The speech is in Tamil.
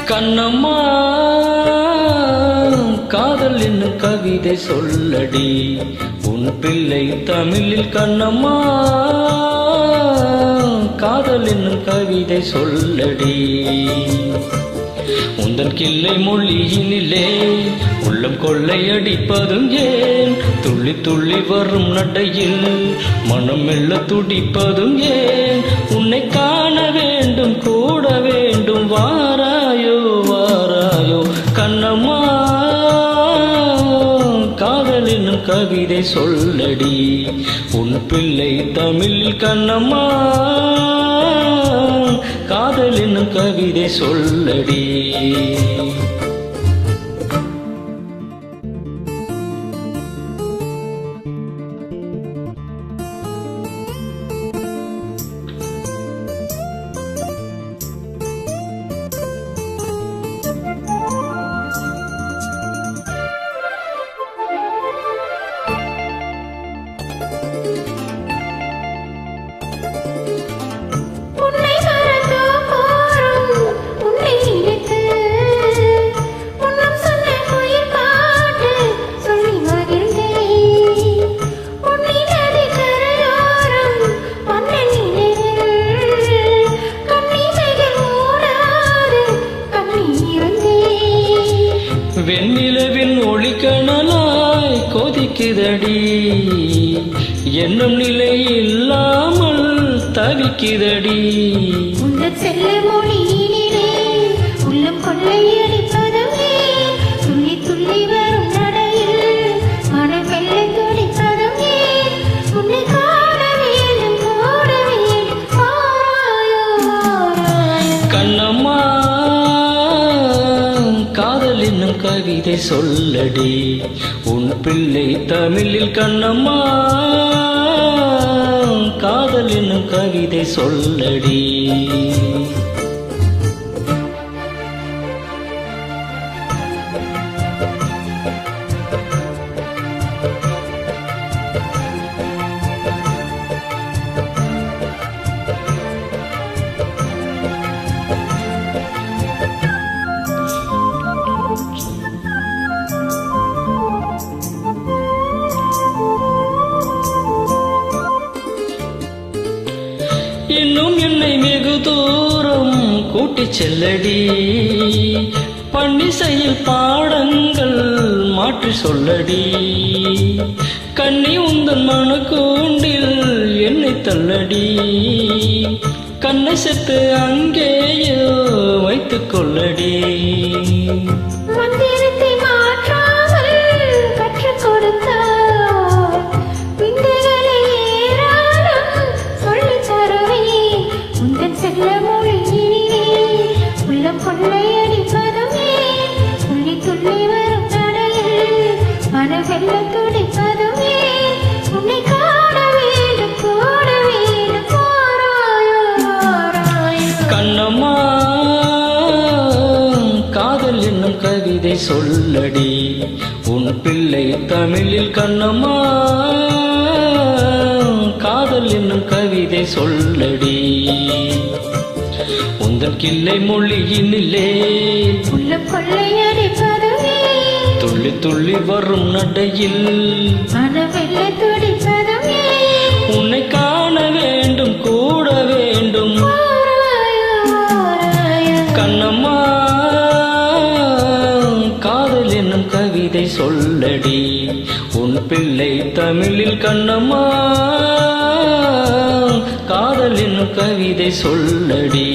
கண்ணம்மா காதல் என்னும் கவிதை சொல்லடி உன் பிள்ளை தமிழில். கண்ணம்மா காதல் என்னும் கவிதை சொல்லடி. உந்தன் கிள்ளை மொழியினிலே உள்ளம் கொள்ளையடிப்பதும் ஏன்? துள்ளி துள்ளி வரும் நடையில் மனம் மெல்ல துடிப்பதும் ஏன்? உன்னை காண வேண்டும் கூட வேண்டும் வாராயோ வாராயோ கண்ணம்மா காதல் என்னும் கவிதை சொல்லடி உன் பிள்ளை தமிழில். கண்ணம்மா காதல் என்னும் கவிதை சொல்லடி. வெண்ணிலவின் ஒளிக்கணலாய் கொதிக்குதடி என்னும் நிலை இல்லாமல் தவிக்குதடி. உந்தன் செல்ல மொழியினிலே உள்ளம் கொள்ளையடிப்பதுமே துள்ளி துள்ளி வரும் நடையில் மனம் வெள்ளை துடிப்பதுமே உன்னை காண வேண்டும் கூட வேண்டும் கண்ணம்மா காதல் என்னும் கவிதை சொல்லடி உன் பிள்ளை தமிழில். கண்ணம்மா காதல் என்னும் கவிதை சொல்லடி. இன்னும் என்னை வெகு தூரம் கூட்டிச் செல்லடி பன்னிசையில் பாடங்கள் மாற்றி சொல்லடி. கண்ணி உந்தன் மனக்கூண்டில் என்னை தள்ளடி கண்ணை செத்து அங்கேயோ வைத்துக் கொள்ளடி. மந்திரத்தை மாற்றாமல் கற்றுக் கொடுத்தார் விந்தைகளை ஏராளம் சொல்லித் தருவேன். உந்தன் செல்ல மொழியினிலே உள்ளம் கொள்ளையடிப்பதுமே துள்ளி துள்ளி வரும் நடையில் மனம் வெள்ள துடிப்பதுமே உன்னை காண வேண்டும் கூட வேண்டும் வாராயோ வாராயோ. கண்ணம்மா காதல் என்னும் கவிதை சொல்லடி உன் பிள்ளை தமிழில். கண்ணம்மா காதல் என்னும் கவிதை சொல்லடி. உந்தன் கிள்ளை மொழியினிலே உள்ளம் கொள்ளையடிப்பதுமே துள்ளி துள்ளி வரும் நடையில் மனம் வெள்ள துடிப்பதுமே உன்னை காண வேண்டும் கூட வேண்டும் வாராயோ வாராயோ. கண்ணம்மா காதல் என்னும் கவிதை சொல்லடி உன் பிள்ளை தமிழில். கண்ணம்மா காதல் என்னும் கவிதை சொல்லடி.